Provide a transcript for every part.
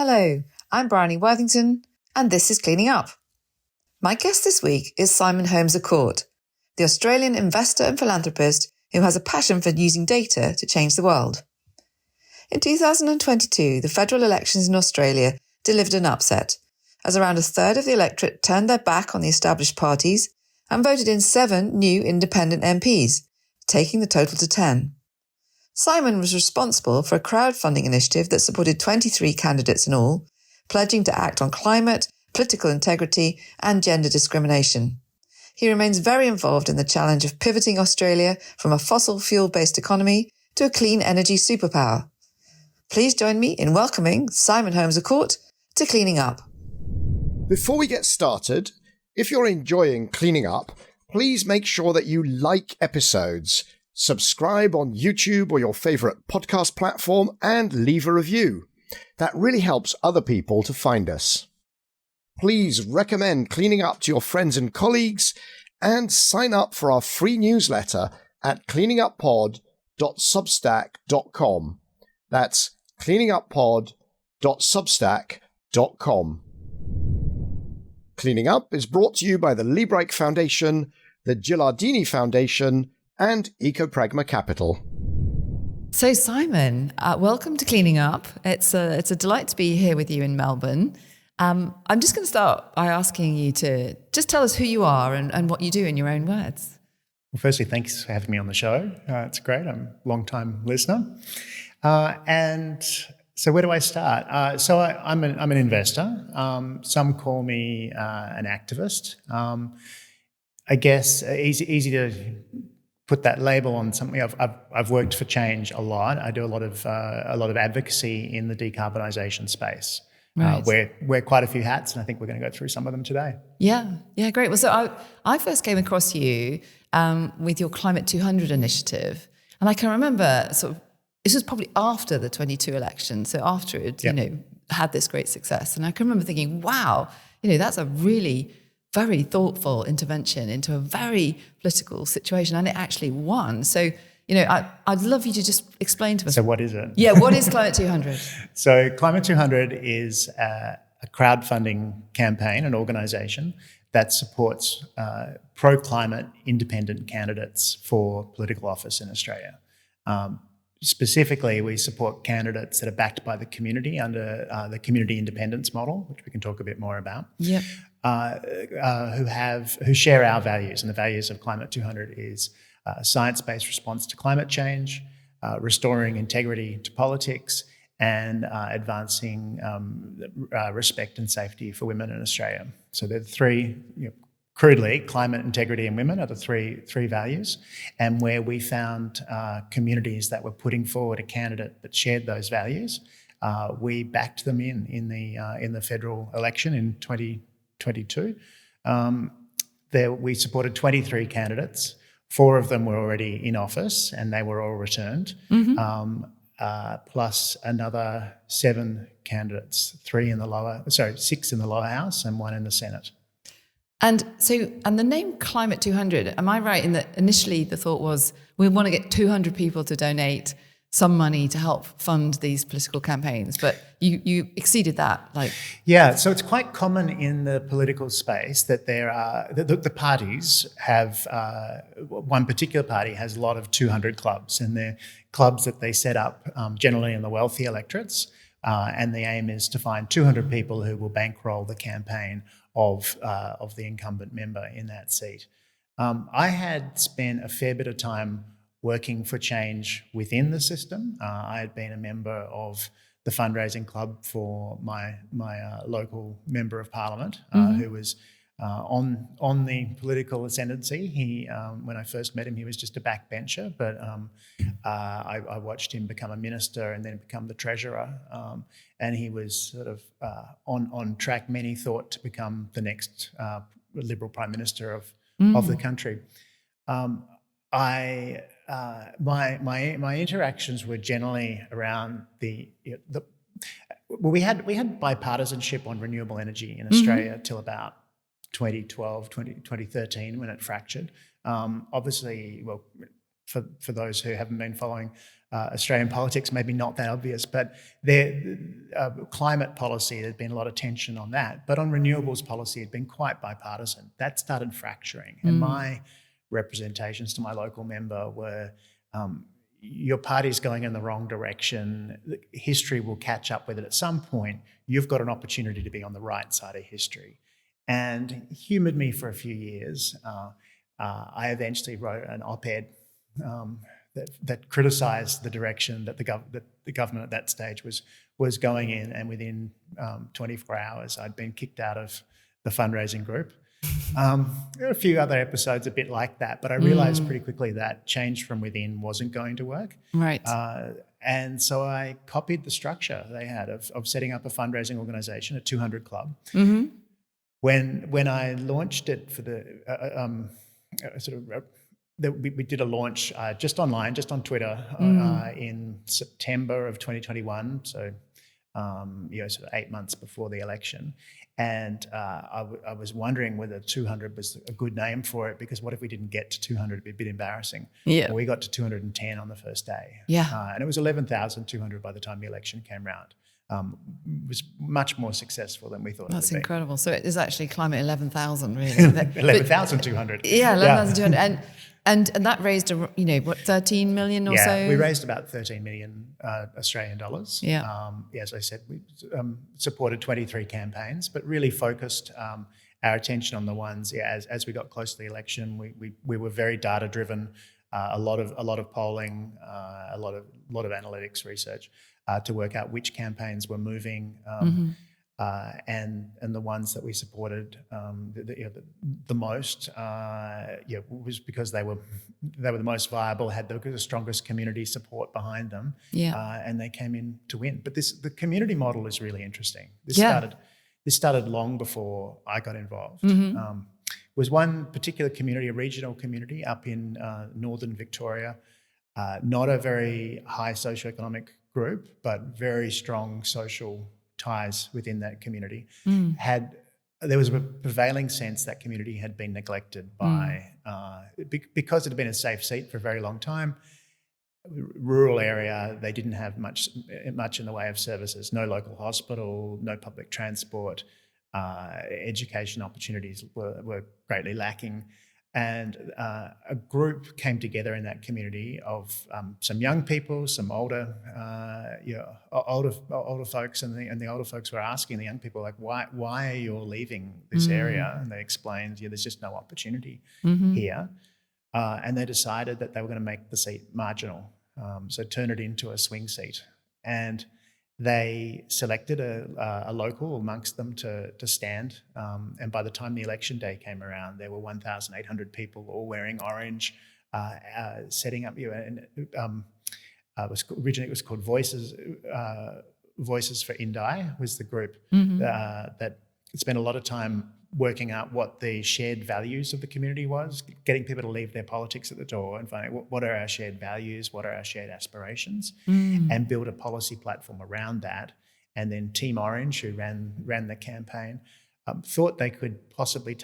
Hello, I'm Bryony Worthington, and this is Cleaning Up. My guest this week is Simon Holmes, the Australian investor and philanthropist who has a passion for using data to change the world. In 2022, the federal elections in Australia delivered an upset, as around a third of the electorate turned their back on the established parties and voted in 7 new independent MPs, taking the total to 10. Simon was responsible for a crowdfunding initiative that supported 23 candidates in all, pledging to act on climate, political integrity and gender discrimination. He remains very involved in the challenge of pivoting Australia from a fossil fuel-based economy to a clean energy superpower. Please join me in welcoming Simon Holmes to Cleaning Up. Before we get started, if you're enjoying Cleaning Up, please make sure that you like episodes, subscribe on YouTube or your favourite podcast platform, and leave a review. That really helps other people to find us. Please recommend Cleaning Up to your friends and colleagues, and sign up for our free newsletter at cleaninguppod.substack.com. That's cleaninguppod.substack.com. Cleaning Up is brought to you by the Liebreich Foundation, the Gilardini Foundation, and Ecopragma Capital. So Simon, welcome to Cleaning Up. It's a delight to be here with you in Melbourne. I'm just going to start by asking you to just tell us who you are and what you do in your own words. Well, firstly, thanks for having me on the show. It's great. I'm a long-time listener. And so where do I start? I'm an investor. Some call me an activist. I guess easy to put that label on something. I've worked for change a lot. I do a lot of advocacy in the decarbonisation space. Right. Wear quite a few hats, and I think we're going to go through some of them today. Yeah, great. Well, so I first came across you with your Climate 200 initiative, and I can remember this was probably after the 22 election, so after it, had this great success, and I can remember thinking, wow, that's a really very thoughtful intervention into a very political situation, and it actually won. So, I'd love you to just explain to us. So what is it? Yeah, what is Climate 200? So Climate 200 is a crowdfunding campaign, an organisation that supports pro-climate independent candidates for political office in Australia. Specifically, we support candidates that are backed by the community under the community independence model, which we can talk a bit more about. Yep. Who share our values, and the values of Climate 200 is science-based response to climate change, restoring integrity to politics, and advancing respect and safety for women in Australia. So they're the three, crudely, climate, integrity, and women are the three values. And where we found communities that were putting forward a candidate that shared those values, we backed them in the federal election in 2022. We supported 23 candidates. 4 of them were already in office, and they were all returned. Mm-hmm. Plus another 7 candidates, 6 in the lower house and 1 in the Senate. And the name Climate 200, am I right in that initially the thought was we want to get 200 people to donate some money to help fund these political campaigns, but you exceeded that, Yeah, so it's quite common in the political space that there are the parties have one particular party has a lot of 200 clubs, and they're clubs that they set up generally in the wealthy electorates, and the aim is to find 200 people who will bankroll the campaign of the incumbent member in that seat. I had spent a fair bit of time working for change within the system. I had been a member of the fundraising club for my local member of parliament, who was on the political ascendancy. He, when I first met him, he was just a backbencher, but I watched him become a minister and then become the treasurer, and he was sort of on track. Many thought to become the next Liberal Prime Minister of the country. My interactions were generally around we had bipartisanship on renewable energy in Australia till about 2013 when it fractured. Obviously, well, for those who haven't been following Australian politics, maybe not that obvious, but their climate policy, there's been a lot of tension on that. But on renewables policy, it's been quite bipartisan. That started fracturing. And my representations to my local member were, your party's going in the wrong direction. History will catch up with it at some point. You've got an opportunity to be on the right side of history. And humoured me for a few years. I eventually wrote an op-ed that criticised the direction that the government at that stage was going in, and within 24 hours I'd been kicked out of the fundraising group. There are a few other episodes a bit like that, but I realised pretty quickly that change from within wasn't going to work. Right. And so I copied the structure they had of setting up a fundraising organisation, a 200 club. When I launched it for the we did a launch just online, just on Twitter in September of 2021, so sort of 8 months before the election. And I was wondering whether 200 was a good name for it, because what if we didn't get to 200? It'd be a bit embarrassing. Yeah. Well, we got to 210 on the first day. Yeah. And it was 11,200 by the time the election came round. Was much more successful than we thought. That's it would incredible. So it is actually climate 11,000, really. 11,200. Yeah, 11,200. And that raised, 13 million or so? Yeah, we raised about 13 million Australian dollars. Yeah. As I said, we supported 23 campaigns, but really focused our attention on the ones. Yeah, as we got close to the election, we were very data driven. A lot of polling, a lot of analytics research to work out which campaigns were moving. And the ones that we supported the most, was because they were the most viable, had the strongest community support behind them, and they came in to win. But the community model is really interesting. This started long before I got involved. Was one particular community, a regional community up in northern Victoria, not a very high socioeconomic group, but very strong social ties within that community. There was a prevailing sense that community had been neglected by, because it had been a safe seat for a very long time. Rural area, they didn't have much in the way of services. No local hospital, no public transport. Education opportunities were greatly lacking. And a group came together in that community of some young people, some older folks, and the older folks were asking the young people, like, why are you all leaving this area? And they explained, there's just no opportunity here. And they decided that they were going to make the seat marginal, so turn it into a swing seat. And they selected a local amongst them to stand, and by the time the election day came around, there were 1,800 people all wearing orange, setting up. Originally it was called Voices for Indi was the group that spent a lot of time working out what the shared values of the community was, getting people to leave their politics at the door and finding what are our shared values, what are our shared aspirations, and build a policy platform around that. And then Team Orange, who ran the campaign, thought they could possibly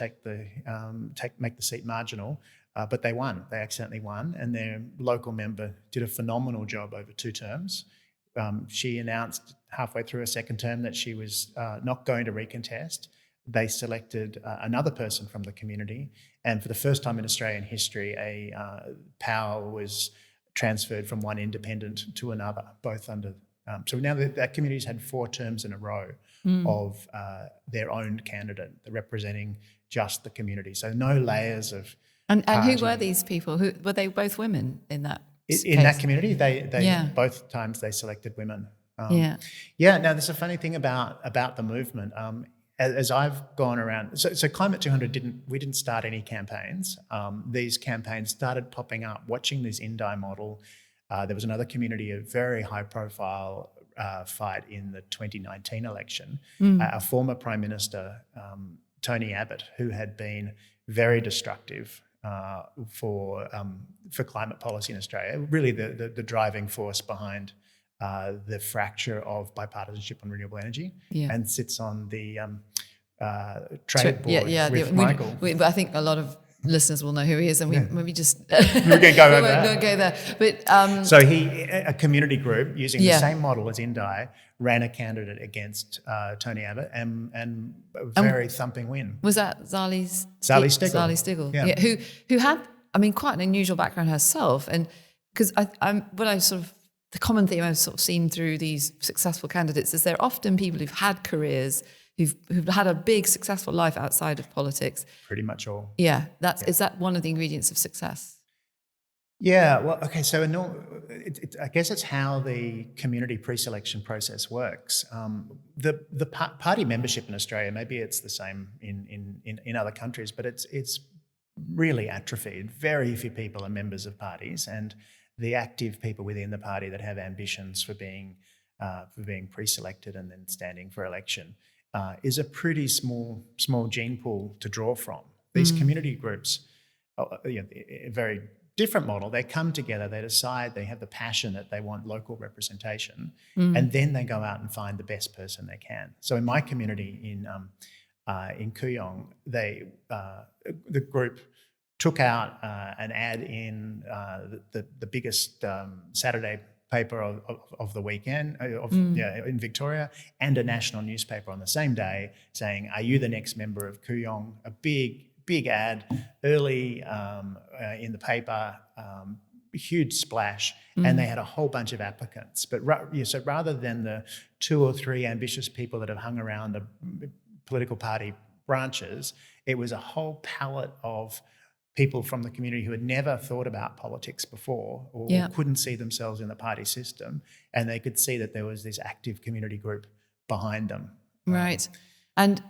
make the seat marginal, but they won. They accidentally won, and their local member did a phenomenal job over 2 terms. She announced halfway through her second term that she was not going to recontest. They selected another person from the community, and for the first time in Australian history, power was transferred from one independent to another, both under. So now that community's had 4 terms in a row of their own candidate representing just the community. So no layers of. And who were these people? Who were they? Both women in that. In that community, they both times they selected women. Now there's a funny thing about the movement. As I've gone around, so Climate 200 we didn't start any campaigns. These campaigns started popping up, watching this Indi model. There was another community, a very high profile fight in the 2019 election. A former Prime Minister, Tony Abbott, who had been very destructive for climate policy in Australia, really the driving force behind the fracture of bipartisanship on renewable energy, and sits on the trade board with Michael. I think a lot of listeners will know who he is, and we maybe just we can go over that. Not go there. But so a community group using the same model as Indi ran a candidate against Tony Abbott and a very thumping win. Was that Zali Stegel? Zali Stegel, yeah. Who had, I mean, quite an unusual background herself, and because the common theme I've sort of seen through these successful candidates is they're often people who've had careers, who've had a big successful life outside of politics. Pretty much all. Yeah, is that one of the ingredients of success? Yeah, well, okay, so I guess it's how the community pre-selection process works. The party membership in Australia, maybe it's the same in other countries, but it's really atrophied. Very few people are members of parties, and the active people within the party that have ambitions for being pre-selected and then standing for election is a pretty small gene pool to draw from. These community groups, a very different model. They come together, they decide, they have the passion that they want local representation, and then they go out and find the best person they can. So in my community in Kooyong, the group took out an ad in the biggest Saturday paper of the weekend in Victoria, and a national newspaper on the same day saying, "Are you the next member of Kooyong?" A big ad early in the paper, huge splash, and they had a whole bunch of applicants. But so rather than the 2 or 3 ambitious people that have hung around the political party branches, it was a whole palette of people from the community who had never thought about politics before or couldn't see themselves in the party system, and they could see that there was this active community group behind them. Right. And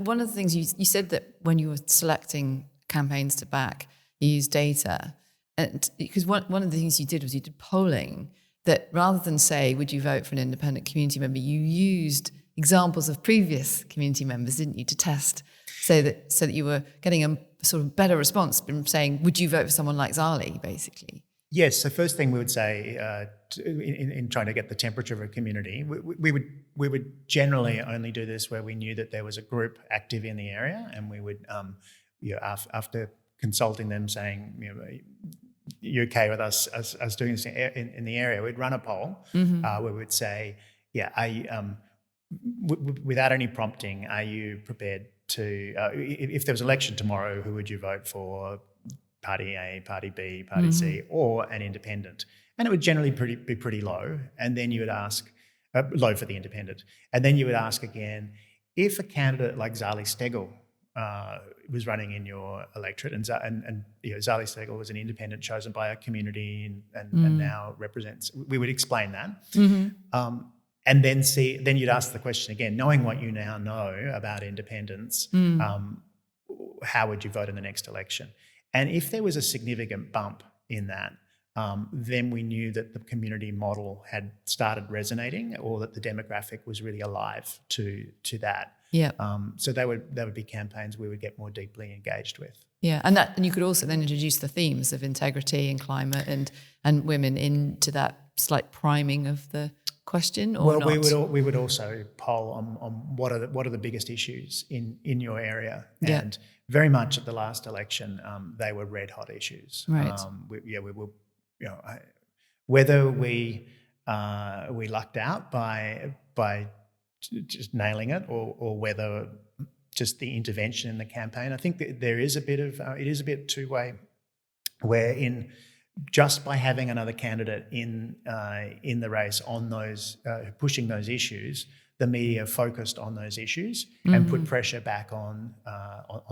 one of the things you said that when you were selecting campaigns to back, you used data. And because one of the things you did was you did polling that rather than say, would you vote for an independent community member, you used examples of previous community members, didn't you, to test so that you were getting a sort of better response from saying, would you vote for someone like Zali, basically? Yes. So first thing we would say in trying to get the temperature of a community, we would generally only do this where we knew that there was a group active in the area, and we would, after consulting them, saying, you're okay with us doing this in the area, we'd run a poll where we would say, without any prompting, are you prepared to, if there was election tomorrow, who would you vote for? Party A, Party B, Party C, or an independent. And it would generally be pretty low. And then you would ask, low for the independent. And then you would ask again, if a candidate like Zali Stegel was running in your electorate, and Zali Stegel was an independent chosen by a community and now represents, we would explain that. And then you'd ask the question again, knowing what you now know about independents, how would you vote in the next election? And if there was a significant bump in that, then we knew that the community model had started resonating, or that the demographic was really alive to that. Yeah. So they would be campaigns we would get more deeply engaged with. Yeah, and you could also then introduce the themes of integrity and climate and women into that slight priming of the question, or not? we would also poll on what are the biggest issues in your area, and very much at the last election, they were red hot issues. Right. We were, whether we lucked out by just nailing it, or whether just the intervention in the campaign. I think that there is a bit of it is a bit two-way, where just by having another candidate in the race on those pushing those issues, the media focused on those issues and put pressure back on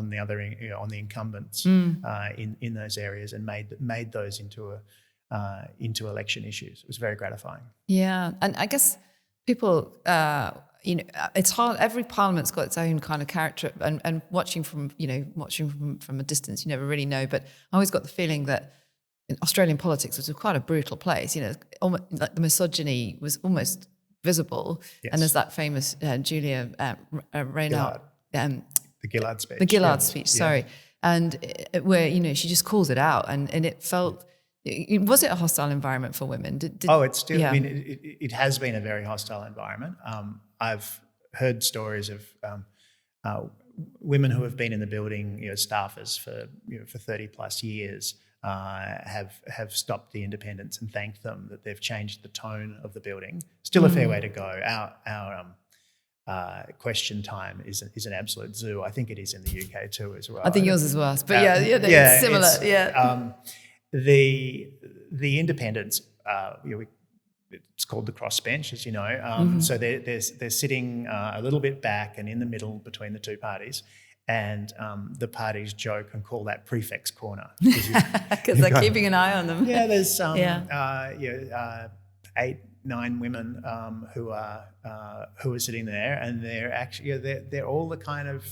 the other on the incumbents in those areas, and made those into election issues. It was very gratifying. Yeah, and I guess people, it's hard. Every parliament's got its own kind of character, and watching from a distance, you never really know. But I always got the feeling that in Australian politics was quite a brutal place. Almost, like the misogyny was almost visible. Yes. And there's that famous Julia Reynard, the Gillard speech. The Gillard speech, sorry, and where she just calls it out, and it felt. Was it a hostile environment for women? It's still. Yeah. I mean, it has been a very hostile environment. I've heard stories of women who have been in the building, staffers for 30 plus years, have stopped the independents and thanked them that they've changed the tone of the building. Still a fair way to go. Our question time is an absolute zoo. I think it is in the UK too as well. I think yours is worse, but it's similar. The independents, it's called the crossbench, as you know. So they're sitting a little bit back and in the middle between the two parties. And the parties joke and call that prefect's corner because they're keeping an eye on them. Yeah, there's 8-9 women who are sitting there, and they're actually they're all the kind of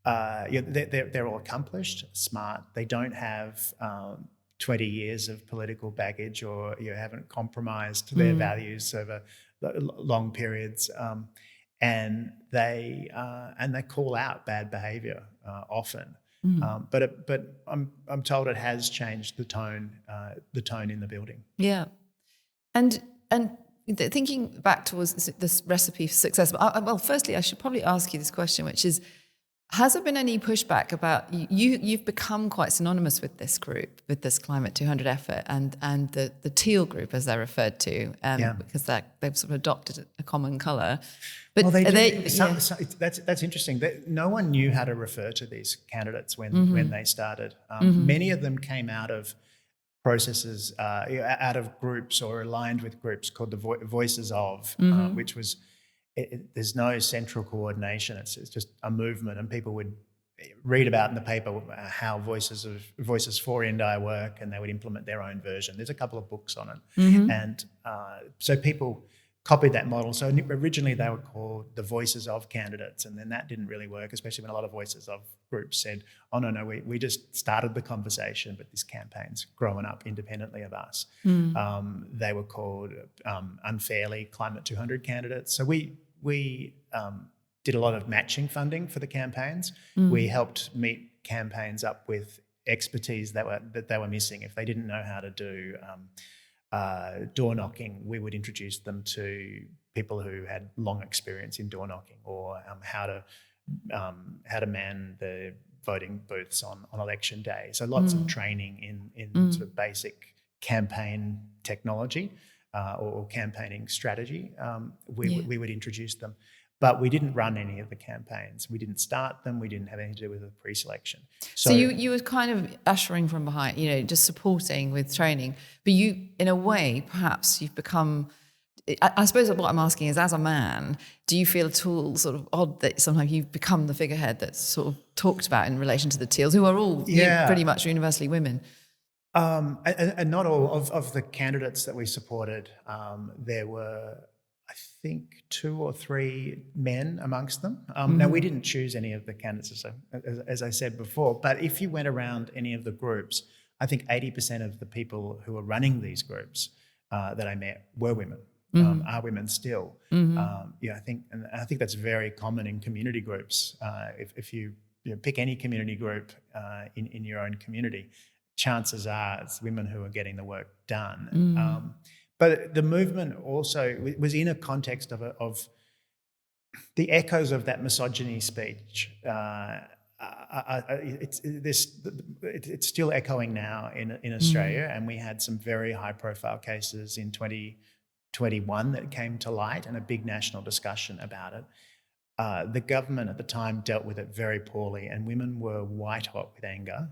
they're all accomplished, smart. They don't have 20 years of political baggage, or haven't compromised their values over long periods. And they call out bad behaviour often, but I'm told it has changed the tone in the building. Yeah, and thinking back towards this recipe for success. Well, firstly, I should probably ask you this question, which is: has there been any pushback about you've become quite synonymous with this group, with this Climate 200 effort, and the teal group, as they're referred to, because they've sort of adopted a common colour. But that's interesting. No one knew how to refer to these candidates when they started. Many of them came out of processes, out of groups or aligned with groups called the Voices of, which was. There's no central coordination. It's just a movement, and people would read about in the paper how Voices for Indi work, and they would implement their own version. There's a couple of books on it, and so people copied that model. So originally they were called the Voices of candidates, and then that didn't really work, especially when a lot of Voices of groups said, "Oh no, we just started the conversation, but this campaign's growing up independently of us." They were called unfairly Climate 200 candidates. So we did a lot of matching funding for the campaigns. We helped meet campaigns up with expertise that they were missing. If they didn't know how to do door knocking, we would introduce them to people who had long experience in door knocking, or how to man the voting booths on election day. So lots of training in sort of basic campaign technology. Or campaigning strategy, we would introduce them. But we didn't run any of the campaigns. We didn't start them. We didn't have anything to do with the pre-selection. So you were kind of ushering from behind, just supporting with training. But you, in a way, perhaps you've become... I suppose what I'm asking is, as a man, do you feel at all sort of odd that sometimes you've become the figurehead that's sort of talked about in relation to the Teals, who are all pretty much universally women? And not all of the candidates that we supported, there were, I think, 2 or 3 men amongst them. Now, we didn't choose any of the candidates, as I said before, but if you went around any of the groups, I think 80% of the people who were running these groups that I met were women, are women still. I think that's very common in community groups. If you pick any community group in your own community, chances are it's women who are getting the work done. But the movement also was in a context of the echoes of that misogyny speech. It's still echoing now in Australia, and we had some very high-profile cases in 2021 that came to light, and a big national discussion about it. The government at the time dealt with it very poorly, and women were white-hot with anger.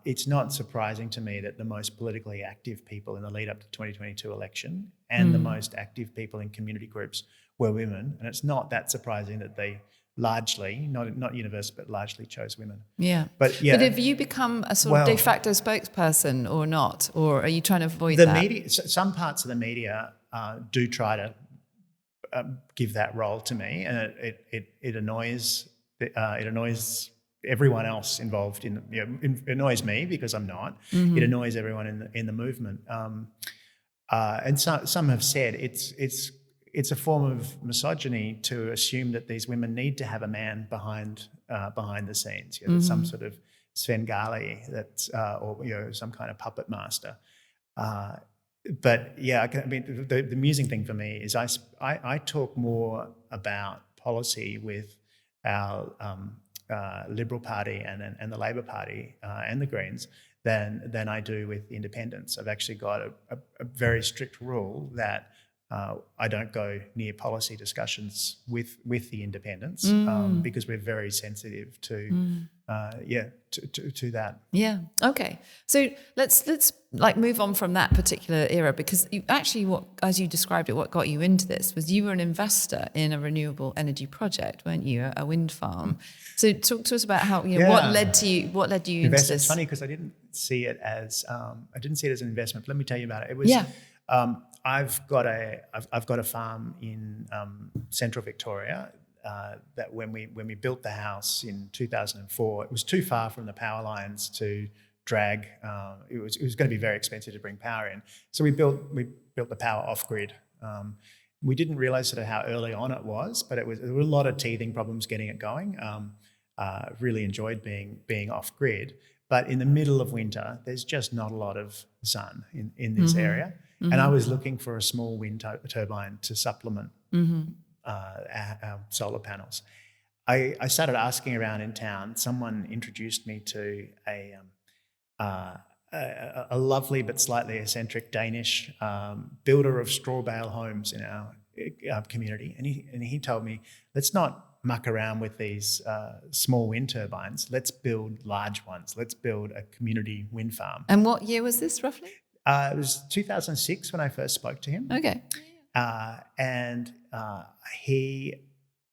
It's not surprising to me that the most politically active people in the lead up to the 2022 election and the most active people in community groups were women. And it's not that surprising that they largely, not universally, but largely chose women. Yeah. But have you become a sort of de facto spokesperson or not? Or are you trying to avoid that? Media, some parts of the media do try to give that role to me, and it annoys everyone else involved it annoys me because I'm not. It annoys everyone in the movement. And some have said it's a form of misogyny to assume that these women need to have a man behind the scenes. There's some sort of Svengali or some kind of puppet master. But the amusing thing for me is I talk more about policy with our Liberal Party and the Labor Party and the Greens than I do with independents. I've actually got a very strict rule that I don't go near policy discussions with the independents because we're very sensitive to that. Yeah. Okay. So let's like move on from that particular era, because you actually, what, as you described it, what got you into this was you were an investor in a renewable energy project, weren't you? A wind farm. So talk to us about how what led you into this. It's funny because I didn't see it as an investment. But let me tell you about it. It was I've got a farm in central Victoria. That when we built the house in 2004, it was too far from the power lines to drag. It was going to be very expensive to bring power in, so we built the power off grid. We didn't realise sort of how early on it was, but there were a lot of teething problems getting it going. Really enjoyed being off grid, but in the middle of winter, there's just not a lot of sun in this area, and I was looking for a small wind turbine to supplement. Our solar panels. I started asking around in town. Someone introduced me to a lovely but slightly eccentric Danish builder of straw bale homes in our community, and he told me, let's not muck around with these small wind turbines. Let's build large ones. Let's build a community wind farm. And what year was this roughly? It was 2006 when I first spoke to him. Okay. And he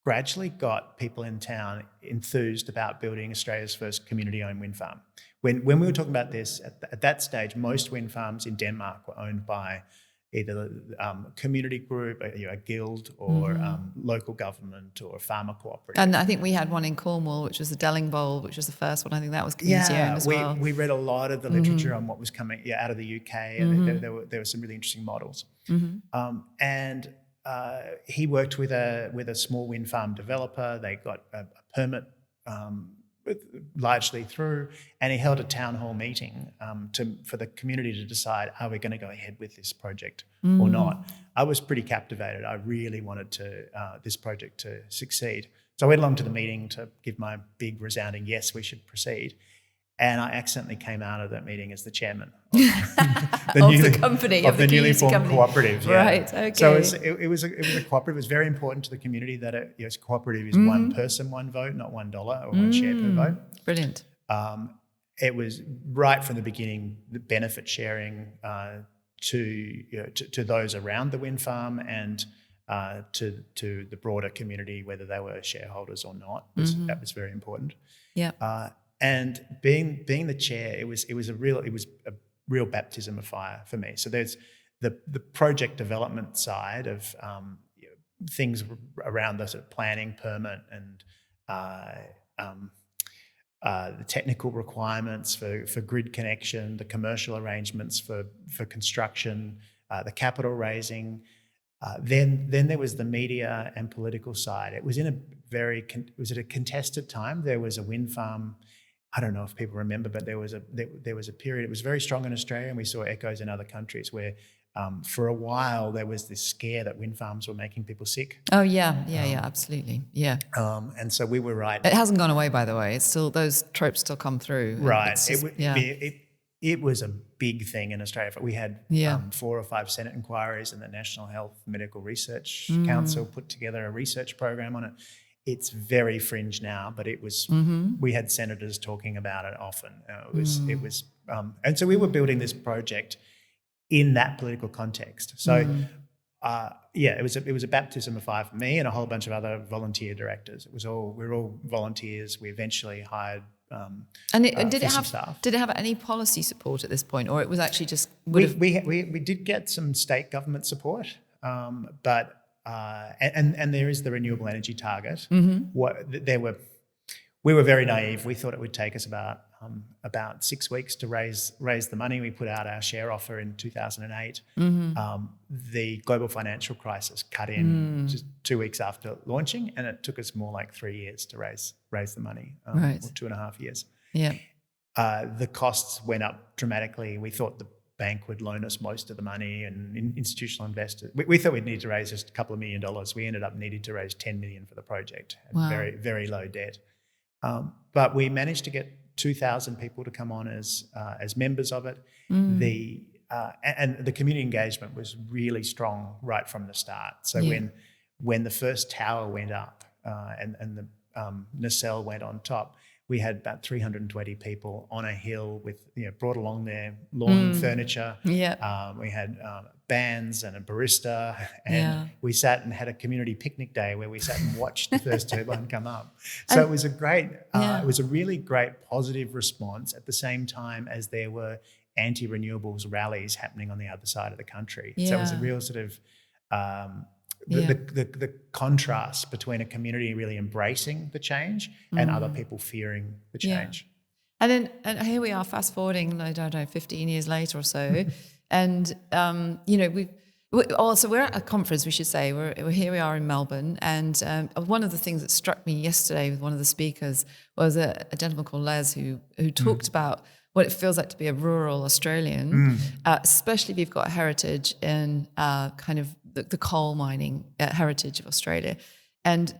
gradually got people in town enthused about building Australia's first community-owned wind farm. When we were talking about this, at that stage, most wind farms in Denmark were owned by either a community group, a guild, or local government or a farmer cooperative. And I think we had one in Cornwall, which was the Dellingbowl, which was the first one. I think that was community-owned as well. We read a lot of the literature on what was coming out of the UK, and there were some really interesting models. And he worked with a small wind farm developer. They got a permit largely through, and he held a town hall meeting for the community to decide, are we going to go ahead with this project or not? I was pretty captivated. I really wanted this project to succeed. So I went along to the meeting to give my big resounding yes, we should proceed. And I accidentally came out of that meeting as the chairman of the newly formed cooperative. Yeah. Right. Okay. So it was a cooperative. It was very important to the community that a cooperative is one person, one vote, not $1 or one share per vote. Brilliant. It was right from the beginning the benefit sharing to those around the wind farm and to the broader community, whether they were shareholders or not. That was very important. Yeah. And being the chair, it was a real baptism of fire for me. So there's the project development side of things around the sort of planning, permit, and the technical requirements for grid connection, the commercial arrangements for construction, the capital raising. Then there was the media and political side. It was at a contested time. There was a wind farm. I don't know if people remember, but there was a period. It was very strong in Australia, and we saw echoes in other countries where, for a while, there was this scare that wind farms were making people sick. Oh yeah, absolutely, yeah. And so we were right. It hasn't gone away, by the way. It's still, those tropes still come through. Right. It was a big thing in Australia. We had 4 or 5 Senate inquiries, and the National Health Medical Research Council put together a research program on it. It's very fringe now, but it was. We had senators talking about it often. And so we were building this project in that political context. So, it was a baptism of fire for me and a whole bunch of other volunteer directors. We were all volunteers. We eventually hired. Did it have any policy support at this point, or it was actually just we did get some state government support, but. And there is the renewable energy target. We were very naive. We thought it would take us about 6 weeks to raise the money. We put out our share offer in 2008. The global financial crisis cut in just 2 weeks after launching, and it took us more like 3 years to raise the money, or 2.5 years. Yeah. The costs went up dramatically. We thought bank would loan us most of the money, and institutional investors. We thought we'd need to raise just a couple of $1 million. We ended up needing to raise $10 million for the project, and very, very low debt. But we managed to get 2,000 people to come on as members of it. And the community engagement was really strong right from the start. So when the first tower went up and the nacelle went on top, we had about 320 people on a hill with, brought along their lawn furniture. Yeah. We had bands and a barista, and we sat and had a community picnic day where we sat and watched the first turbine come up. So it was it was a really great positive response at the same time as there were anti-renewables rallies happening on the other side of the country. So it was a real sort of the contrast between a community really embracing the change and other people fearing the change. And here we are, fast forwarding, I don't know, 15 years later or so, and so we're at a conference. We should say here we are in Melbourne, and one of the things that struck me yesterday with one of the speakers was a gentleman called Les who talked about what it feels like to be a rural Australian, especially if you've got a heritage in kind of the coal mining heritage of Australia. And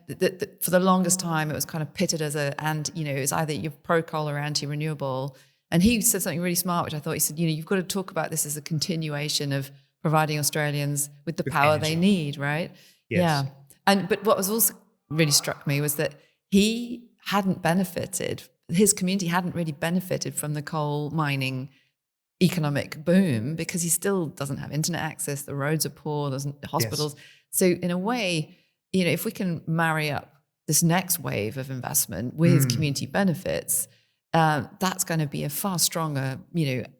for the longest time, it was kind of pitted as it was either you're pro-coal or anti-renewable. And he said something really smart, which I thought, he said, you've got to talk about this as a continuation of providing Australians with the power energy they need, right? Yes. Yeah. But what was also really struck me was that he hadn't benefited, his community hadn't really benefited from the coal mining economic boom because he still doesn't have internet access, the roads are poor, there's hospitals. Yes. So in a way, if we can marry up this next wave of investment with community benefits, that's going to be a far stronger,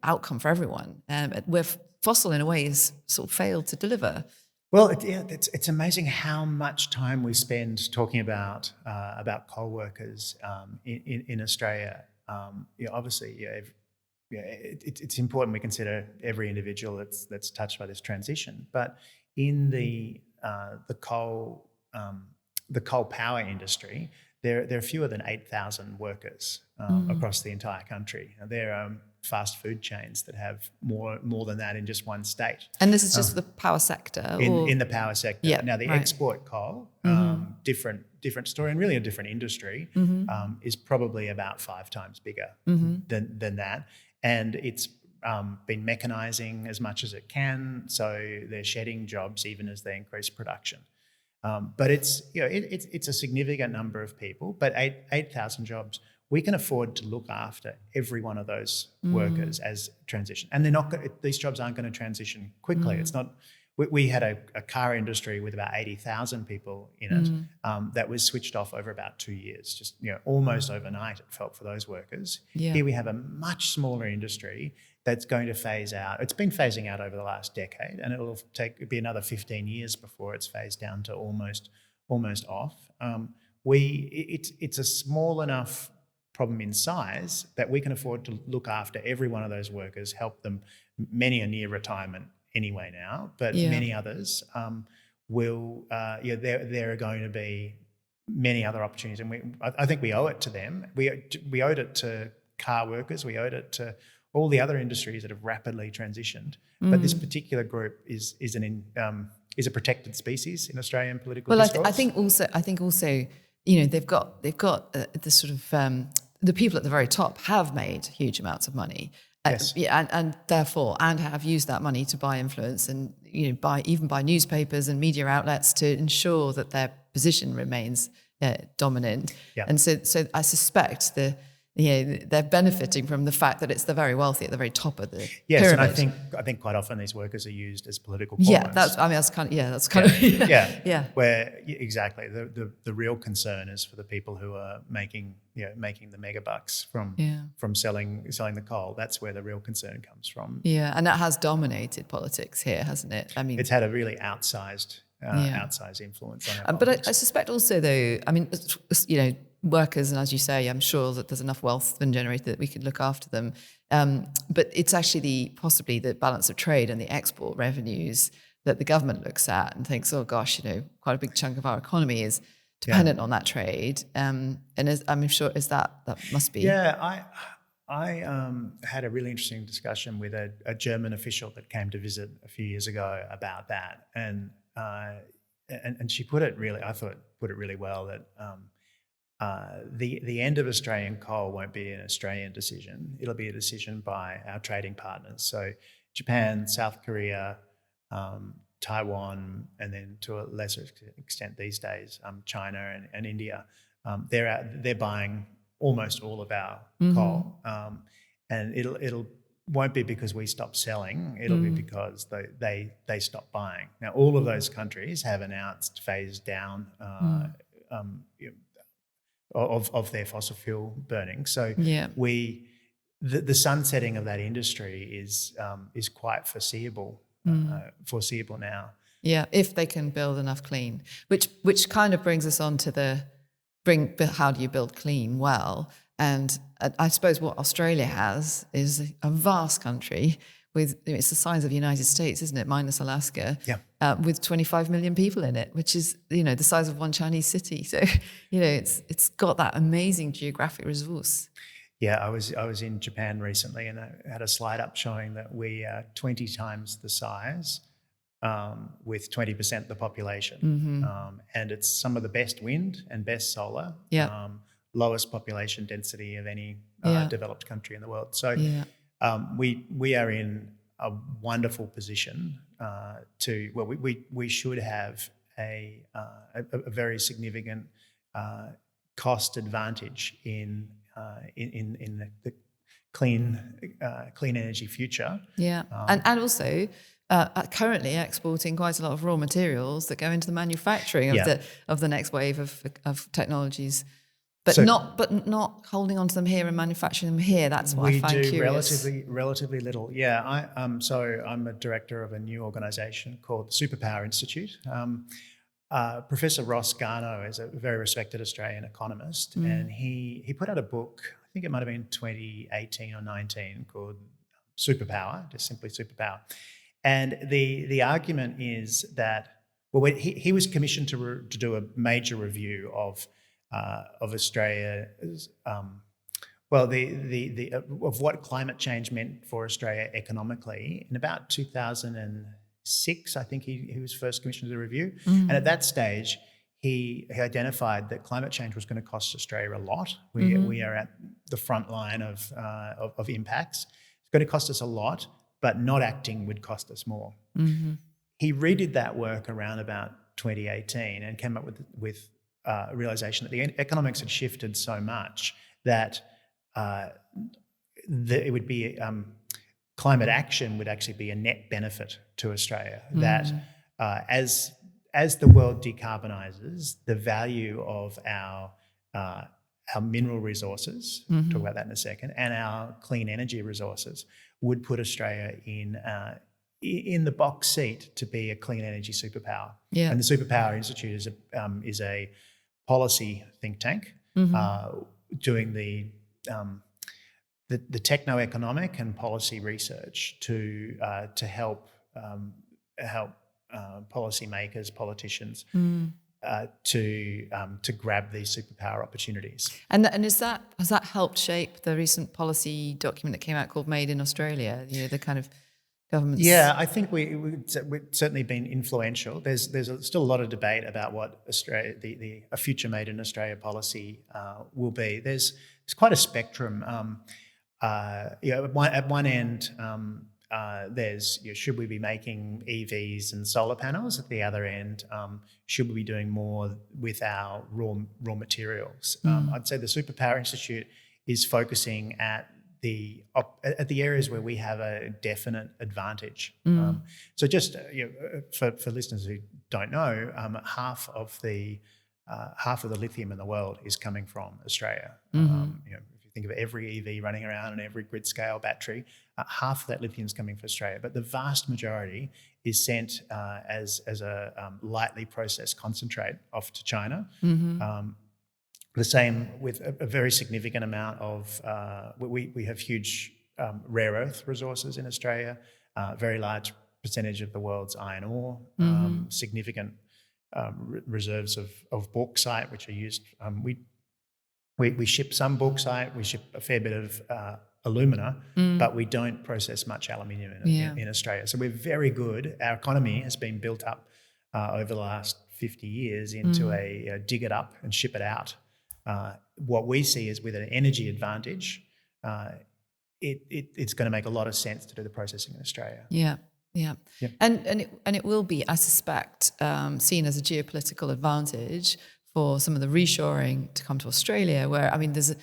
outcome for everyone. Where fossil, in a way, has sort of failed to deliver. Well, it's amazing how much time we spend talking about coal workers in Australia. Obviously, it's important we consider every individual that's touched by this transition. But in the coal power industry, there are fewer than 8,000 workers across the entire country. There are fast food chains that have more than that in just one state. And this is just the power sector? In the power sector. Yeah, now, the export coal, different story, and really a different industry, is probably about 5 times bigger than that. And it's been mechanising as much as it can, so they're shedding jobs even as they increase production. But it's a significant number of people, but 8,000 jobs. We can afford to look after every one of those workers as transition, and these jobs aren't going to transition quickly. It's not. We had a car industry with about 80,000 people in it that was switched off over about 2 years, just almost overnight. It felt for those workers. Yeah. Here we have a much smaller industry that's going to phase out. It's been phasing out over the last decade, and it'll be another 15 years before it's phased down to almost off. It's a small enough problem in size that we can afford to look after every one of those workers, help them. Many are near retirement anyway now, but many others will. There are going to be many other opportunities, and I think we owe it to them. We owed it to car workers. We owed it to all the other industries that have rapidly transitioned. But this particular group is a protected species in Australian political discourse. Well, I think also, they've got the sort of the people at the very top have made huge amounts of money. Yes. And therefore, and have used that money to buy influence and buy newspapers and media outlets to ensure that their position remains dominant. Yeah. And so I suspect they're benefiting from the fact that it's the very wealthy at the very top of the pyramid. And I think quite often these workers are used as political pawns. Yeah, that's kind of Where exactly the real concern is for the people who are making the mega bucks from selling the coal. That's where the real concern comes from. Yeah, and that has dominated politics here, hasn't it? I mean, it's had a really outsized influence on our but I suspect also, though, I mean, workers, and as you say, I'm sure that there's enough wealth been generated that we could look after them. But it's actually possibly the balance of trade and the export revenues that the government looks at and thinks, oh gosh, quite a big chunk of our economy is dependent on that trade. And I'm sure that must be. Yeah, had a really interesting discussion with a German official that came to visit a few years ago about that, and she put it really, I thought put it really well, that the end of Australian coal won't be an Australian decision. It'll be a decision by our trading partners. So Japan, South Korea, Taiwan, and then to a lesser extent these days, China and India. They're buying almost all of our coal, and it'll won't be because we stop selling. It'll be because they stop buying. Now, all of those countries have announced phase down of their fossil fuel burning. So the sunsetting of that industry is quite foreseeable now. Yeah, if they can build enough clean, which kind of brings us on to how do you build clean well? And I suppose what Australia has is a vast country it's the size of the United States, isn't it? Minus Alaska, with 25 million people in it, which is, the size of one Chinese city. So, it's got that amazing geographic resource. Yeah, I was in Japan recently, and I had a slide up showing that we are 20 times the size with 20% of the population. And it's some of the best wind and best solar, lowest population density of any developed country in the world. So we are in a wonderful position we should have a very significant cost advantage in the clean energy future. Yeah, and also currently exporting quite a lot of raw materials that go into the manufacturing of the next wave of technologies. But not holding on to them here and manufacturing them here. That's what I find curious. We do relatively little. Yeah, so I'm a director of a new organisation called the Superpower Institute. Professor Ross Garnaut is a very respected Australian economist, and he put out a book, I think it might have been 2018 or 19, called Superpower, just simply Superpower. And the argument is that, he was commissioned to do a major review of Australia's, of what climate change meant for Australia economically in about 2006. I think he was first commissioned to do a review, and at that stage he identified that climate change was going to cost Australia a lot. We are at the front line of impacts. It's going to cost us a lot, but not acting would cost us more. He redid that work around about 2018 and came up with realization that the economics had shifted so much that it would be climate action would actually be a net benefit to Australia. That as the world decarbonises, the value of our mineral resources, talk about that in a second, and our clean energy resources would put Australia in the box seat to be a clean energy superpower. Yeah. And the Superpower Institute is a policy think tank doing the techno-economic and policy research to help policymakers, politicians to grab these superpower opportunities. And has that helped shape the recent policy document that came out called Made in Australia? The kind of government's... Yeah, I think we've certainly been influential. There's still a lot of debate about what Australia, a future Made in Australia policy will be. There's quite a spectrum. At one end, there's should we be making EVs and solar panels? At the other end, should we be doing more with our raw materials? I'd say the Superpower Institute is focusing at the areas where we have a definite advantage. So just for listeners who don't know, half of the lithium in the world is coming from Australia. If you think of every EV running around and every grid scale battery, half of that lithium is coming from Australia, but the vast majority is sent as a lightly processed concentrate off to China. The same with a very significant amount of, we have huge rare earth resources in Australia, very large percentage of the world's iron ore, significant reserves of bauxite, which are used. We ship some bauxite, we ship a fair bit of alumina, but we don't process much aluminium in Australia. So we're very good. Our economy has been built up over the last 50 years into a dig it up and ship it out. What we see is with an energy advantage, it's going to make a lot of sense to do the processing in Australia. Yeah. And it will be, I suspect, seen as a geopolitical advantage for some of the reshoring to come to Australia, where, I mean, there's,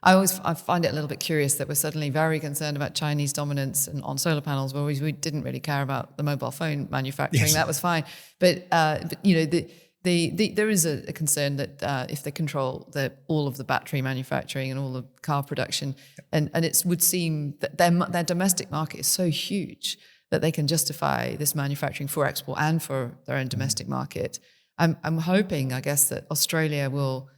I find it a little bit curious that we're suddenly very concerned about Chinese dominance on solar panels, where we didn't really care about the mobile phone manufacturing. Yes. That was fine. But there is a concern that if they control all of the battery manufacturing and all the car production, and it would seem that their domestic market is so huge that they can justify this manufacturing for export and for their own domestic market. I'm hoping, I guess, that Australia will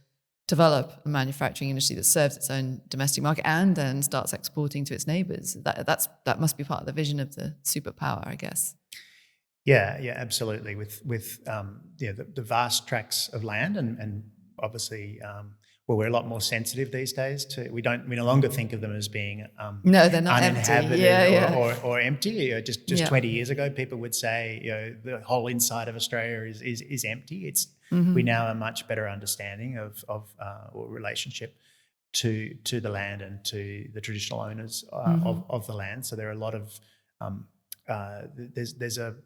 develop a manufacturing industry that serves its own domestic market and then starts exporting to its neighbours. That must be part of the vision of the superpower, I guess. Yeah, absolutely. With the vast tracts of land and obviously, we're a lot more sensitive these days to. We no longer think of them as being no, they're not uninhabited empty. Or empty. Just 20 years ago, people would say the whole inside of Australia is empty. We now have a much better understanding of or relationship to the land and to the traditional owners of the land. So there are a lot of there's a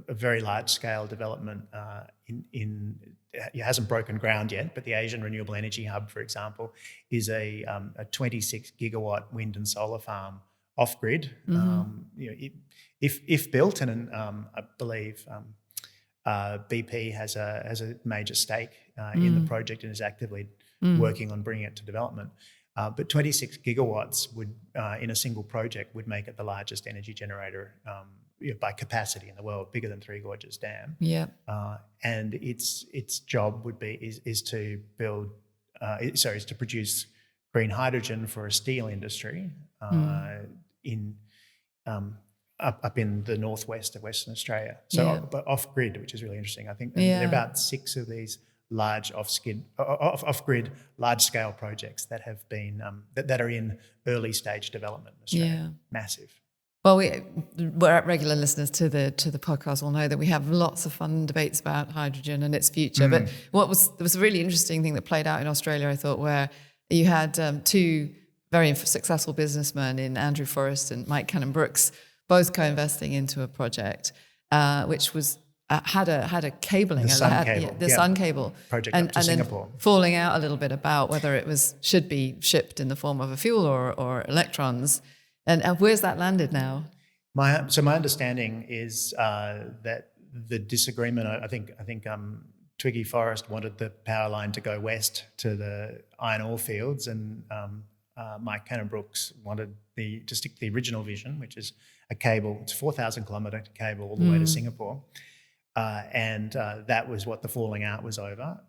very large scale development it hasn't broken ground yet, but the Asian Renewable Energy Hub, for example, is a 26 gigawatt wind and solar farm off grid. If built, and I believe BP has a major stake in the project and is actively working on bringing it to development. But 26 gigawatts would in a single project would make it the largest energy generator by capacity in the world, bigger than Three Gorges Dam. Yeah. And its job would be is to build, is to produce green hydrogen for a steel industry up in the northwest of Western Australia. So, but off grid, which is really interesting. I think there are about 6 of these large off-grid, large-scale projects that have been that are in early stage development in Australia. Yeah. Massive. Well, we're regular listeners to the podcast will know that we have lots of fun debates about hydrogen and its future. But there was a really interesting thing that played out in Australia, I thought, where you had 2 very successful businessmen in Andrew Forrest and Mike Cannon-Brookes, both co-investing into a project, which was had a cabling, the Sun Cable project and, up to and Singapore. Then falling out a little bit about whether it should be shipped in the form of a fuel or electrons. And where's that landed now? My understanding is that the disagreement. I think Twiggy Forrest wanted the power line to go west to the iron ore fields, and Mike Cannon-Brookes wanted to stick to the original vision, which is a cable. It's a 4,000 kilometre cable all the way to Singapore, and that was what the falling out was over.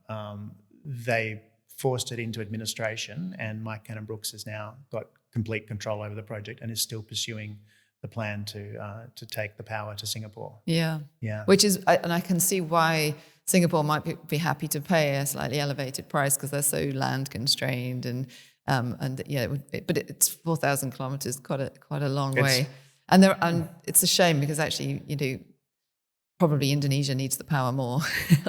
They forced it into administration, and Mike Cannon-Brookes has now got complete control over the project and is still pursuing the plan to take the power to Singapore. Yeah. Which is, and I can see why Singapore might be happy to pay a slightly elevated price because they're so land constrained but it's 4,000 kilometres, quite a long way. And it's a shame because actually, probably Indonesia needs the power more,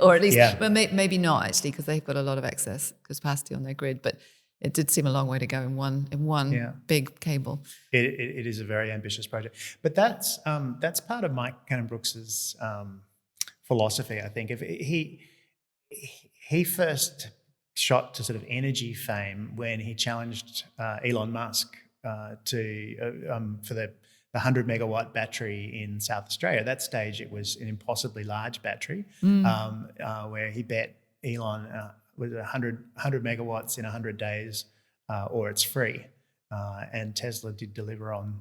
or at least, but maybe not actually, because they've got a lot of excess capacity on their grid. But it did seem a long way to go in one big cable. It is a very ambitious project, but that's part of Mike Cannon-Brookes's philosophy. I think if he first shot to sort of energy fame when he challenged Elon Musk for the 100 megawatt battery in South Australia. At that stage, it was an impossibly large battery, where he bet Elon was 100 megawatts in 100 days, or it's free. And Tesla did deliver on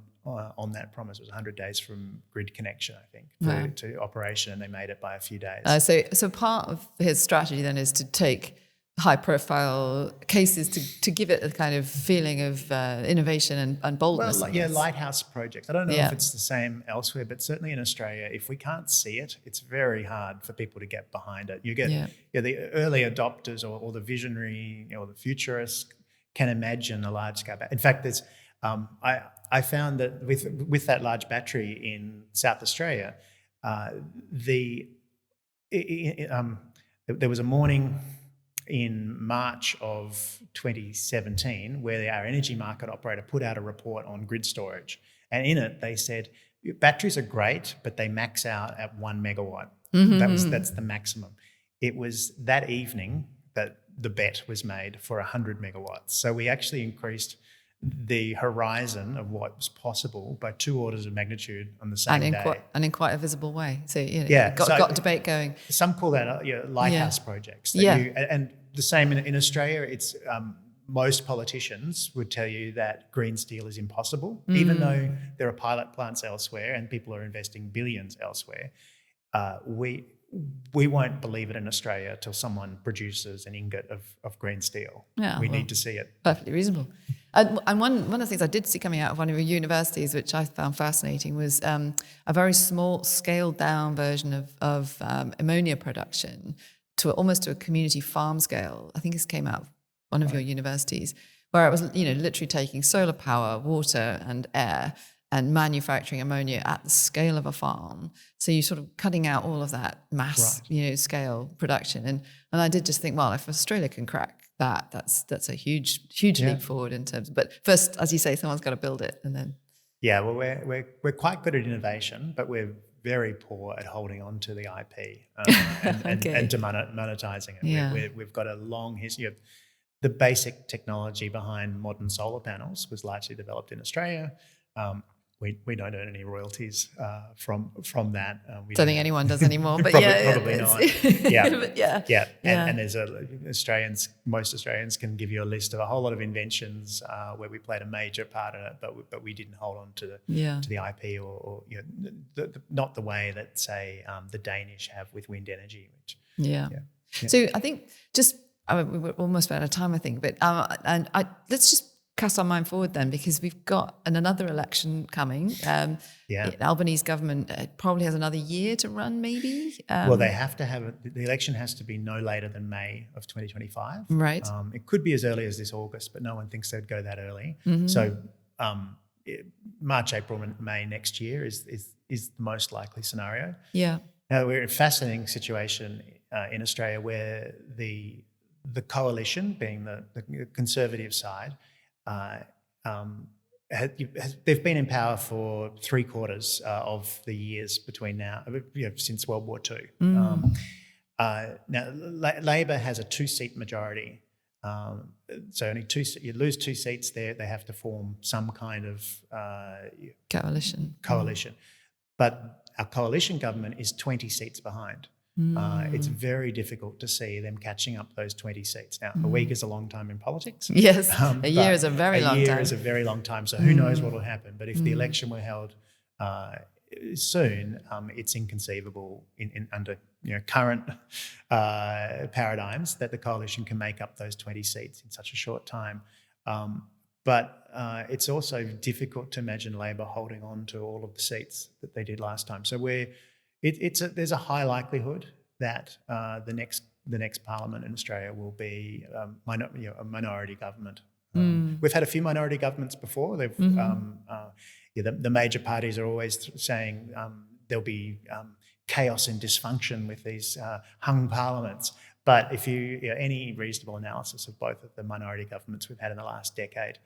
that promise. It was 100 days from grid connection, I think, to operation, and they made it by a few days. So part of his strategy then is to take high-profile cases to give it a kind of feeling of innovation and boldness. Well, lighthouse projects. I don't know if it's the same elsewhere, but certainly in Australia, if we can't see it, it's very hard for people to get behind it. You get the early adopters or the visionary or the futurists can imagine a large-scale. In fact, there's I found that with that large battery in South Australia, there was a morning in March of 2017 where our energy market operator put out a report on grid storage, and in it they said batteries are great, but they max out at 1 megawatt. That's the maximum. It was that evening that the bet was made for 100 megawatts. So we actually increased the horizon of what was possible by 2 orders of magnitude on the same day. And in quite a visible way. So, got a debate going. Some call that lighthouse projects. And the same in Australia, it's most politicians would tell you that green steel is impossible, even though there are pilot plants elsewhere and people are investing billions elsewhere. We won't believe it in Australia till someone produces an ingot of green steel. We need to see it. Perfectly reasonable. And one of the things I did see coming out of one of your universities, which I found fascinating, was a very small, scaled-down version of ammonia production almost to a community farm scale. I think this came out of one of your universities, where it was literally taking solar power, water, and air, and manufacturing ammonia at the scale of a farm. So you're sort of cutting out all of that mass, scale production. And I did just think, well, if Australia can crack that, that's a huge leap forward in terms. But first, as you say, someone's got to build it, and then. Yeah, well, we're quite good at innovation, but we're very poor at holding on to the IP and to monetizing it. Yeah. We've got a long history of the basic technology behind modern solar panels was largely developed in Australia. We don't earn any royalties from that. We don't think anyone does anymore, but probably not. Yeah. And there's most Australians can give you a list of a whole lot of inventions where we played a major part in it, but we didn't hold on to the IP or not the way that say the Danish have with wind energy. So I think we're almost out of time, I think, but let's just cast our mind forward then, because we've got another election coming. Albanese government probably has another year to run, maybe. Well, they have to have the election has to be no later than May of 2025. Right. It could be as early as this August, but no one thinks they'd go that early. So March, April, and May next year is the most likely scenario. Yeah. Now we're in a fascinating situation in Australia where the coalition, being the Conservative side, they've been in power for 3/4 of the years between now, since World War II. Now, Labor has a 2-seat majority, so only you lose 2 seats there. They have to form some kind of coalition. But our coalition government is 20 seats behind. It's very difficult to see them catching up those 20 seats. Now, a week is a long time in politics. Yes, a year is a very long time. A year is a very long time, so who knows what will happen. But if the election were held soon, it's inconceivable under current paradigms that the coalition can make up those 20 seats in such a short time. But it's also difficult to imagine Labor holding on to all of the seats that they did last time. So there's a high likelihood that the next parliament in Australia will be a minority government. We've had a few minority governments before. They've the major parties are always saying there'll be chaos and dysfunction with these hung parliaments. But if any reasonable analysis of both of the minority governments we've had in the last decade,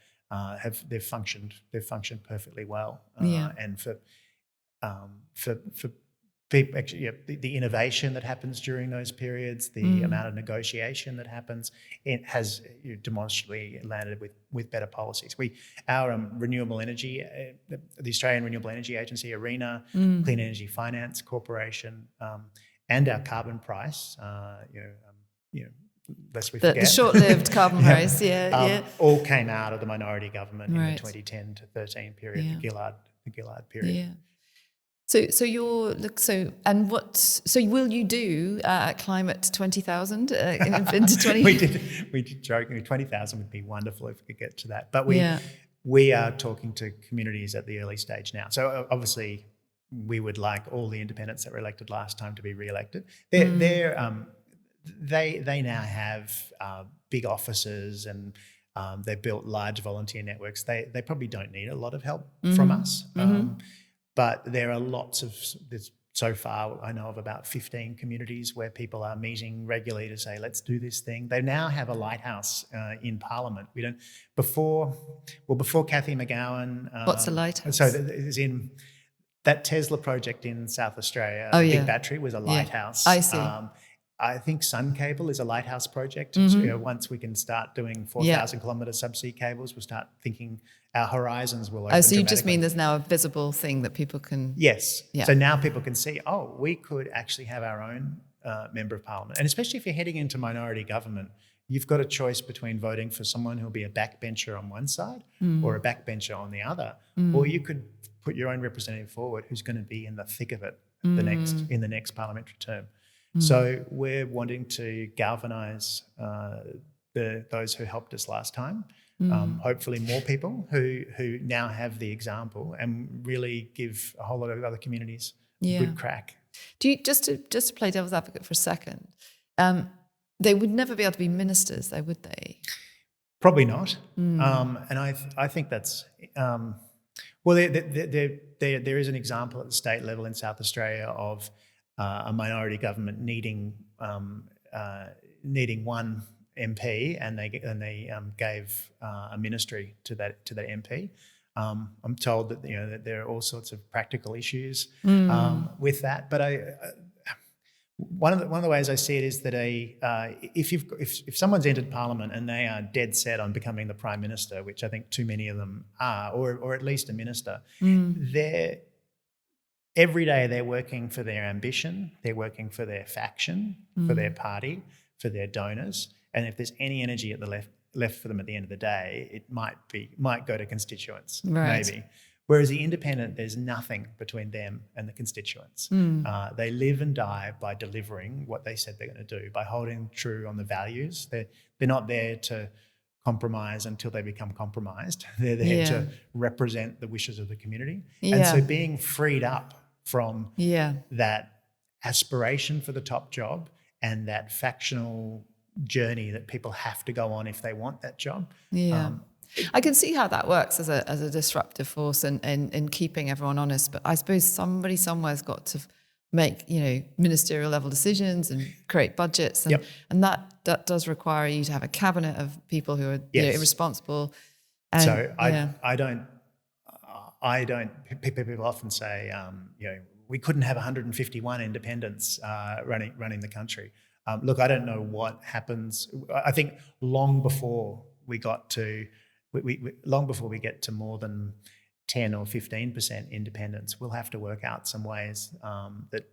they've functioned perfectly well. And for people, actually, the innovation that happens during those periods, the amount of negotiation that happens, it has demonstrably landed with better policies. Our renewable energy, the Australian Renewable Energy Agency, ARENA, Clean Energy Finance Corporation, and our carbon price, lest we forget. The short-lived carbon price, all came out of the minority government in the 2010 to 13 period, the Gillard period. Yeah. So will you do climate 20,000 into 20? we did joke 20,000 would be wonderful if we could get to that, but we are talking to communities at the early stage now. So obviously we would like all the independents that were elected last time to be re-elected. They now have big offices and They've built large volunteer networks. They probably don't need a lot of help from us, but there are there's so far I know of about 15 communities where people are meeting regularly to say, let's do this thing. They now have a lighthouse in Parliament. Before Cathy McGowan. What's a lighthouse? So it's in that Tesla project in South Australia, Big Battery, was a lighthouse. I see. I think Sun Cable is a lighthouse project. Once we can start doing 4,000 kilometre subsea cables, we'll start thinking our horizons will open. So you just mean there's now a visible thing that people can... Yes. Yeah. So now people can see, we could actually have our own member of parliament. And especially if you're heading into minority government, you've got a choice between voting for someone who'll be a backbencher on one side or a backbencher on the other. Or you could put your own representative forward who's going to be in the thick of it in the next parliamentary term. So we're wanting to galvanise those who helped us last time. Hopefully more people who now have the example and really give a whole lot of other communities a good crack. Do you just to play devil's advocate for a second? They would never be able to be ministers, though, would they? Probably not. And I think that's there is an example at the state level in South Australia of a minority government needing one MP, and they gave a ministry to that MP. I'm told that that there are all sorts of practical issues with that, but one of the ways I see it is that if someone's entered Parliament and they are dead set on becoming the Prime Minister, which I think too many of them are, or at least a minister, every day they're working for their ambition, they're working for their faction, for their party, for their donors. And if there's any energy at the left for them at the end of the day, it might go to constituents, maybe. Whereas the independent, there's nothing between them and the constituents. They live and die by delivering what they said they're going to do, by holding true on the values. They're not there to compromise until they become compromised. They're there to represent the wishes of the community. And so being freed up from that aspiration for the top job and that factional journey that people have to go on if they want that job. I can see how that works as a disruptive force and keeping everyone honest. But I suppose somebody somewhere's got to make ministerial level decisions and create budgets, and that does require you to have a cabinet of people who are irresponsible. And, so I don't. People often say, we couldn't have 151 independents running the country. Look, I don't know what happens. I think long before we get to more than 10 or 15% independence, we'll have to work out some ways that.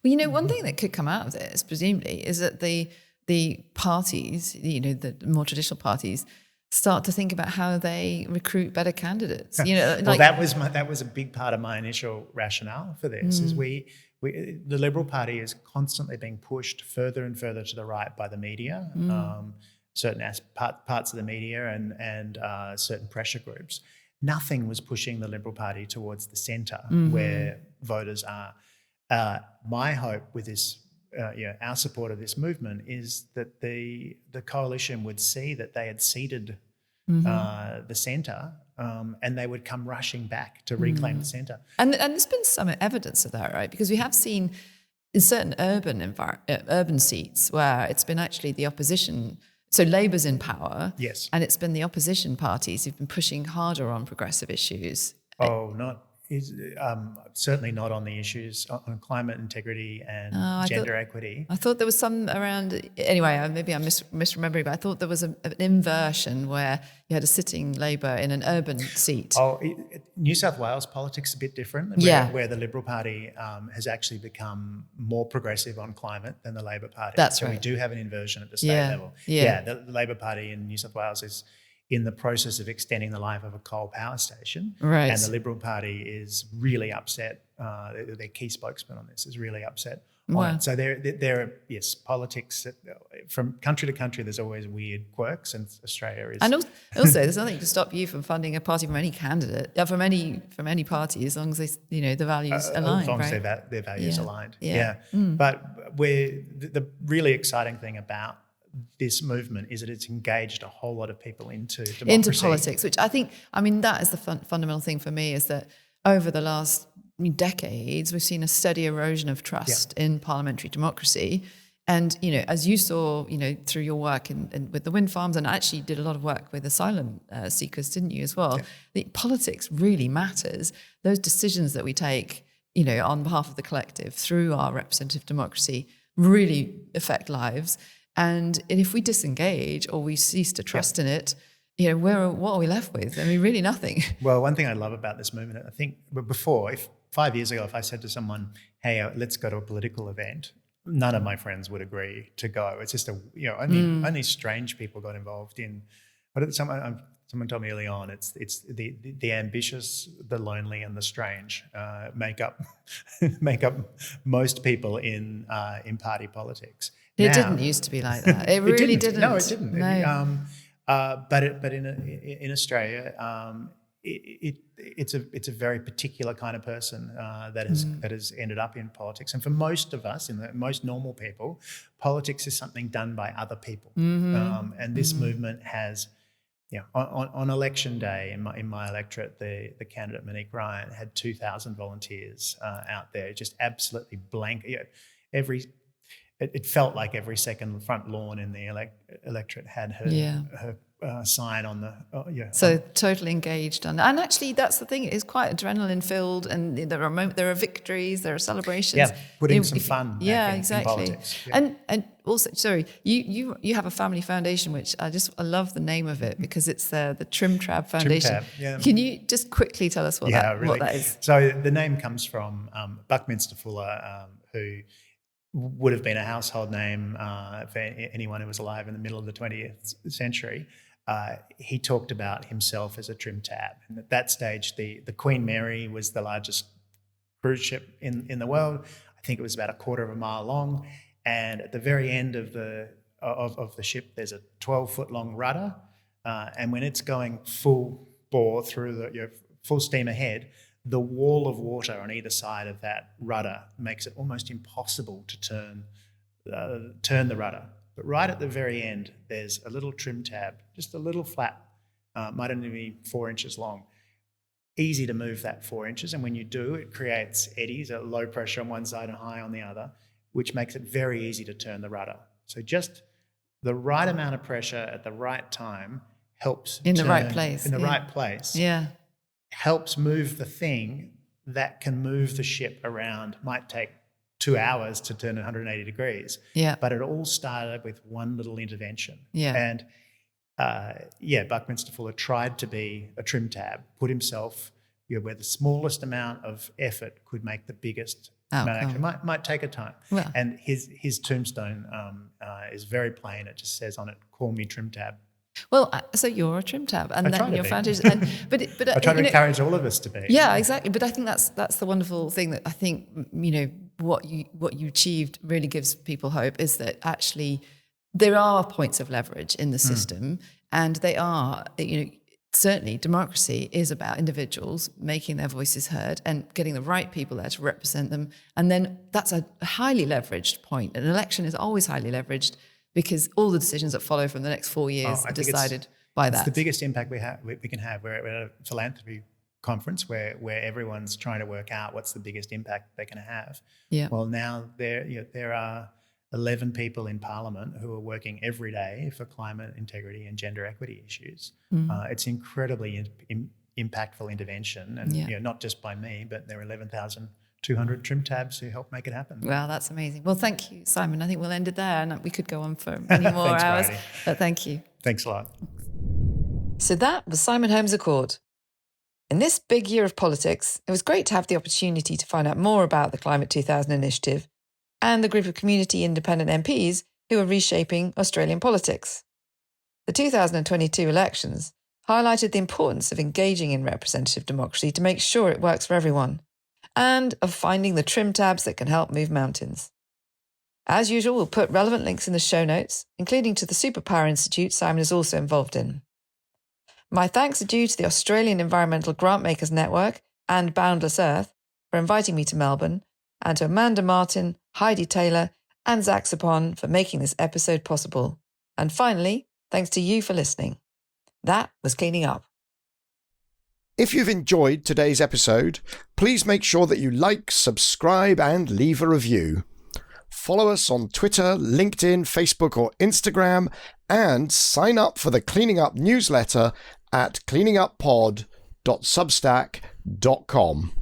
Well, one thing that could come out of this, presumably, is that the parties, the more traditional parties, start to think about how they recruit better candidates. That was a big part of my initial rationale for this. Is the Liberal Party is constantly being pushed further and further to the right by the media, certain parts of the media and certain pressure groups. Nothing was pushing the Liberal Party towards the centre where voters are. My hope with this, our support of this movement is that the coalition would see that they had ceded the centre, and they would come rushing back to reclaim the centre. And there's been some evidence of that, right? Because we have seen in certain urban seats where it's been actually the opposition. So Labour's in power, yes, and it's been the opposition parties who've been pushing harder on progressive issues. Certainly not on the issues on climate integrity and gender equity. I thought there was some around. Anyway, maybe I'm misremembering, but I thought there was an inversion where you had a sitting Labour in an urban seat. New South Wales politics is a bit different. Where the Liberal Party has actually become more progressive on climate than the Labor Party. That's right. We do have an inversion at the state level. The Labor Party in New South Wales is in the process of extending the life of a coal power station. Right. And the Liberal Party is really upset. Their key spokesman on this is really upset on it. So there are, yes, politics. From country to country, there's always weird quirks, and Australia is... And also there's nothing to stop you from funding a party from any candidate, from any party, as long as they, the values align, as long as their values aligned. Yeah. But the really exciting thing about this movement is that it's engaged a whole lot of people into democracy. Into politics, which I think, that is the fundamental thing for me, is that over the last decades, we've seen a steady erosion of trust in parliamentary democracy. And, as you saw, through your work in with the wind farms, and actually did a lot of work with asylum seekers, didn't you, as well? The politics really matters. Those decisions that we take, on behalf of the collective through our representative democracy really affect lives. And if we disengage or we cease to trust in it, what are we left with? Really nothing. Well, one thing I love about this movement, I think before, 5 years ago, if I said to someone, hey, let's go to a political event, none of my friends would agree to go. It's just only strange people got involved in. Someone told me early on, it's the ambitious, the lonely, and the strange make up most people in party politics. It didn't used to be like that. It really didn't. No, it didn't. No. But in Australia, it's a very particular kind of person that has ended up in politics. And for most of us, most normal people, politics is something done by other people. And this movement has, on election day in my electorate, the candidate Monique Ryan had 2,000 volunteers out there, just absolutely blank. It felt like every second front lawn in the electorate had her sign on the So totally engaged, and actually that's the thing. It's quite adrenaline filled, and there are victories, there are celebrations. Yeah, putting some fun. Exactly. In politics. Yeah. And also, sorry, you have a family foundation, which I love the name of it because it's the Trim Trab Foundation. Trim Tab, yeah. Can you just quickly tell us what that is? So the name comes from Buckminster Fuller, who would have been a household name for anyone who was alive in the middle of the 20th century. He talked about himself as a trim tab. And at that stage, the Queen Mary was the largest cruise ship in the world. I think it was about a quarter of a mile long. And at the very end of the ship, there's a 12-foot long rudder. And when it's going full bore through full steam ahead, the wall of water on either side of that rudder makes it almost impossible to turn the rudder. But right at the very end, there's a little trim tab, just a little flap, might only be 4 inches long. Easy to move that 4 inches, and when you do, it creates eddies at low pressure on one side and high on the other, which makes it very easy to turn the rudder. So just the right amount of pressure at the right time helps in the right place. In the right place. Yeah. Helps move the thing that can move the ship around. Might take 2 hours to turn 180 degrees. Yeah. But it all started with one little intervention. Yeah. And Buckminster Fuller tried to be a trim tab, put himself where the smallest amount of effort could make the biggest amount of action. Might take a time. Well. And his tombstone is very plain. It just says on it, "Call me trim tab." Well, so you're a trim tab, and then your foundation. But I try to encourage all of us to be. Yeah, exactly. But I think that's the wonderful thing that I think what you achieved really gives people hope is that actually there are points of leverage in the system, and they are certainly democracy is about individuals making their voices heard and getting the right people there to represent them, and then that's a highly leveraged point. An election is always highly leveraged, because all the decisions that follow from the next 4 years are decided by that. It's the biggest impact we can have. We're at a philanthropy conference where everyone's trying to work out what's the biggest impact they can have. Yeah. Well, now there are 11 people in Parliament who are working every day for climate integrity and gender equity issues. It's incredibly impactful intervention, and not just by me, but there are 11,200 trim tabs who help make it happen. Well, that's amazing. Well, thank you, Simon. I think we'll end it there, and we could go on for many more Thanks, hours. Bridie. But thank you. Thanks a lot. So that was Simon Holmes a Court. In this big year of politics, it was great to have the opportunity to find out more about the Climate 2000 initiative and the group of community independent MPs who are reshaping Australian politics. The 2022 elections highlighted the importance of engaging in representative democracy to make sure it works for everyone, and of finding the trim tabs that can help move mountains. As usual, we'll put relevant links in the show notes, including to the Superpower Institute Simon is also involved in. My thanks are due to the Australian Environmental Grantmakers Network and Boundless Earth for inviting me to Melbourne, and to Amanda Martin, Heidi Taylor and Zach Sapon for making this episode possible. And finally, thanks to you for listening. That was Cleaning Up. If you've enjoyed today's episode, please make sure that you like, subscribe, and leave a review. Follow us on Twitter, LinkedIn, Facebook, or Instagram, and sign up for the Cleaning Up newsletter at cleaninguppod.substack.com.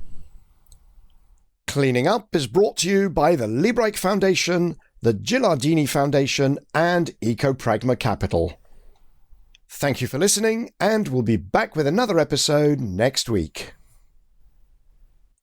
Cleaning Up is brought to you by the Liebreich Foundation, the Gilardini Foundation, and Ecopragma Capital. Thank you for listening, and we'll be back with another episode next week.